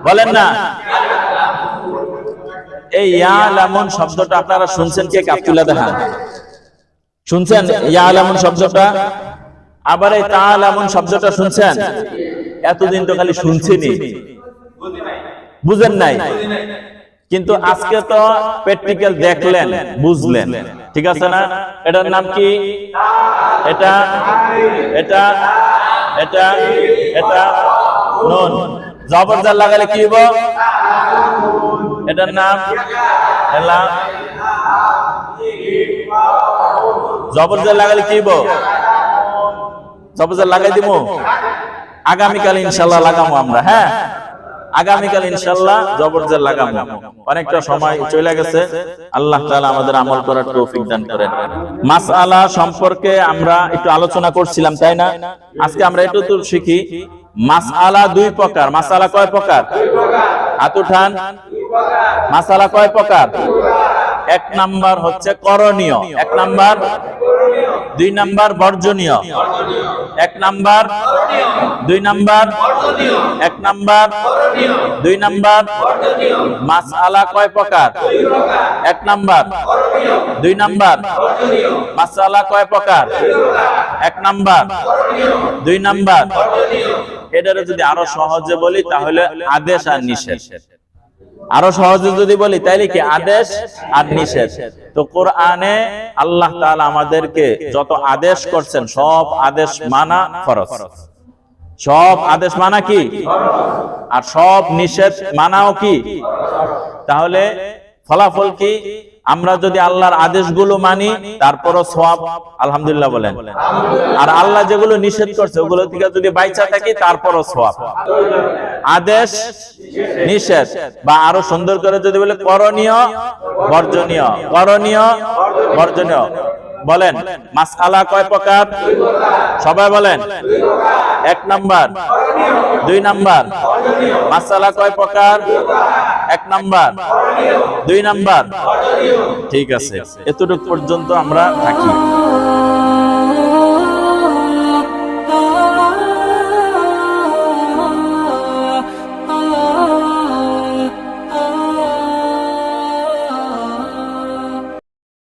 বলেন না, এই ইয়ালামুন শব্দটা আপনারা শুনছেন কে? কাফতুল্লাহ দেখান, শুনছেন ইয়ালামুন শব্দটা? আবার এই তা'লামুন শব্দটা শুনছেন? এতদিন তো খালি শুনছেনই, বুঝেন নাই। কিন্তু আজকে তো প্র্যাকটিক্যাল দেখলেন, বুঝলেন, ঠিক আছে না? এটার নাম কি? এটা এটা এটা এটা নুন। জবর জের লাগালে কি হইব? এটার নাম এলা। জবর জের লাগালে কি হইব? জবর জের লাগাই দিব। আগামীকাল ইনশাআল্লাহ লাগাবো আমরা, হ্যাঁ আগামীকাল ইনশাআল্লাহ জবর জের লাগাবো। অনেকটা সময় চলে গেছে, আল্লাহ তাআলা আমাদের আমল করার তৌফিক দান করেন। মাসআলা সম্পর্কে আমরা একটু আলোচনা করছিলাম, তাই না? আজকে আমরা একটু তো শিখি। মাসআলা দুই প্রকার। মাসআলা কয় প্রকার? হাত উঠান। মাসআলা কয় প্রকার? এক নাম্বার হচ্ছে করণীয়, এক নাম্বার। দুই নাম্বার বর্জনীয়, এক নাম্বার। দুই নাম্বার এক নাম্বার, দুই নাম্বার। মাসআলা কয় প্রকার? এক নাম্বার। দুই নাম্বার। মাসআলা কয় প্রকার? এক নাম্বার। দুই নাম্বার। এটারে যদি আরো সহজে বলি তাহলে আদেশ আর নিষেধ। আরো সহজে যদি বলি তাইলে কি? আদেশ আর নিষেধ। তো কোরআনে আল্লাহ তাআলা আমাদেরকে যত আদেশ করছেন সব আদেশ মানা ফরজ। সব আদেশ মানা কি? আর সব নিষেধ মানাও কি? তাহলে ফলাফল কি? আমরা যদি আল্লাহর আদেশগুলো মানি তারপরও সওয়াব, আলহামদুলিল্লাহ বলেন। আর আল্লাহ যেগুলো নিষেধ করছে ওগুলো থেকে যদি বাইচা থাকি তারপরও সওয়াব। আদেশ নিষেধ, বা আরো সুন্দর করে যদি বলে করণীয় বর্জনীয়, করণীয় বর্জনীয়। বলেন মাসআলা কয় প্রকার? সবাই বলেন। 1 নাম্বার, 2 নাম্বার। মাসআলা কয় প্রকার? 1 নাম্বার, 2 নাম্বার। ঠিক আছে, এতটুকু পর্যন্ত আমরা থাকি।